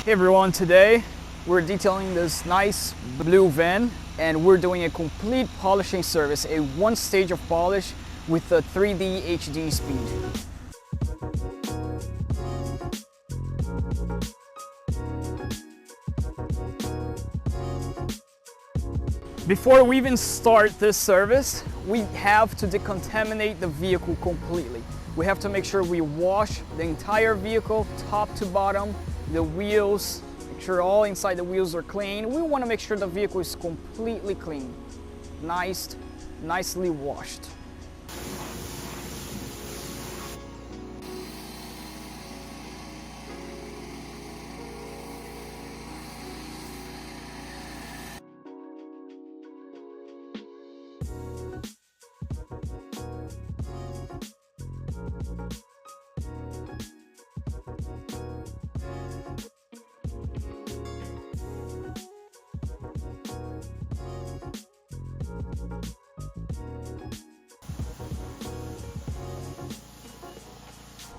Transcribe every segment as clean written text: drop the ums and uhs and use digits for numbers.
Hey everyone, today we're detailing this nice blue van and we're doing a complete polishing service, a one stage of polish with a 3D HD speed. Before we even start this service, we have to decontaminate the vehicle completely. We have to make sure we wash the entire vehicle, top to bottom, the wheels, make sure all inside the wheels are clean. We want to make sure the vehicle is completely clean, nicely washed.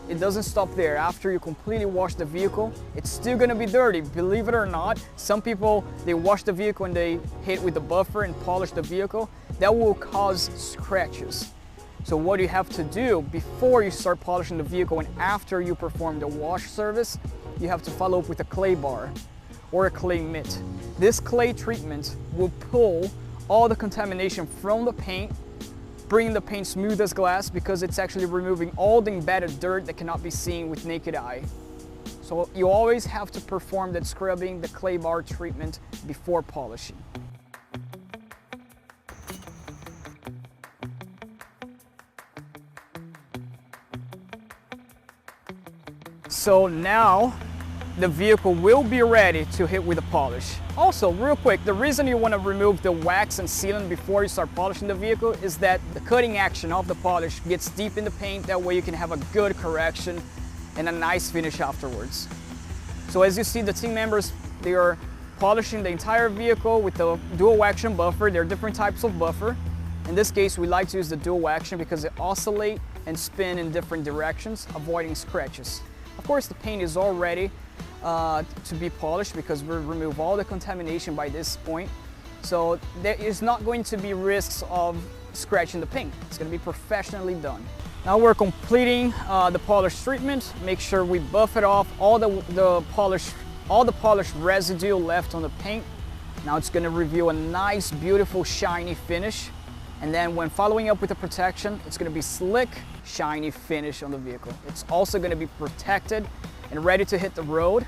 It doesn't stop there. After you completely wash the vehicle, it's still gonna be dirty. Believe it or not, some people, they wash the vehicle and they hit with the buffer and polish the vehicle. That will cause scratches. So what you have to do before you start polishing the vehicle and after you perform the wash service, you have to follow up with a clay bar or a clay mitt. This clay treatment will pull all the contamination from the paint, bringing the paint smooth as glass because it's actually removing all the embedded dirt that cannot be seen with naked eye. So you always have to perform that scrubbing, the clay bar treatment before polishing. So now the vehicle will be ready to hit with a polish. Also, real quick, the reason you want to remove the wax and sealant before you start polishing the vehicle is that the cutting action of the polish gets deep in the paint. That way you can have a good correction and a nice finish afterwards. So as you see, the team members, they are polishing the entire vehicle with the dual action buffer. There are different types of buffer. In this case, we like to use the dual action because it oscillates and spin in different directions, avoiding scratches. Of course, the paint is all ready to be polished because we remove all the contamination by this point. So there is not going to be risks of scratching the paint. It's going to be professionally done. Now we're completing the polish treatment. Make sure we buff it off all the polish residue left on the paint. Now it's going to reveal a nice, beautiful, shiny finish. And then when following up with the protection, it's going to be slick, shiny finish on the vehicle. It's also going to be protected and ready to hit the road.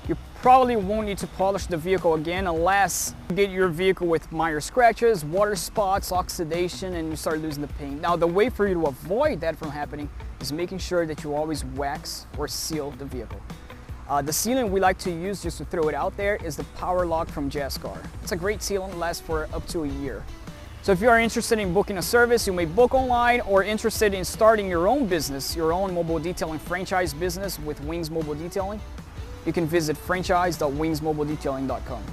You probably won't need to polish the vehicle again unless you get your vehicle with minor scratches, water spots, oxidation, and you start losing the paint. Now the way for you to avoid that from happening is making sure that you always wax or seal the vehicle. The sealant we like to use, just to throw it out there, is the Power Lock from Jascar. It's a great sealant, lasts for up to a year. So if you are interested in booking a service, you may book online, or interested in starting your own business, your own mobile detailing franchise business with Wings Mobile Detailing, you can visit franchise.wingsmobiledetailing.com.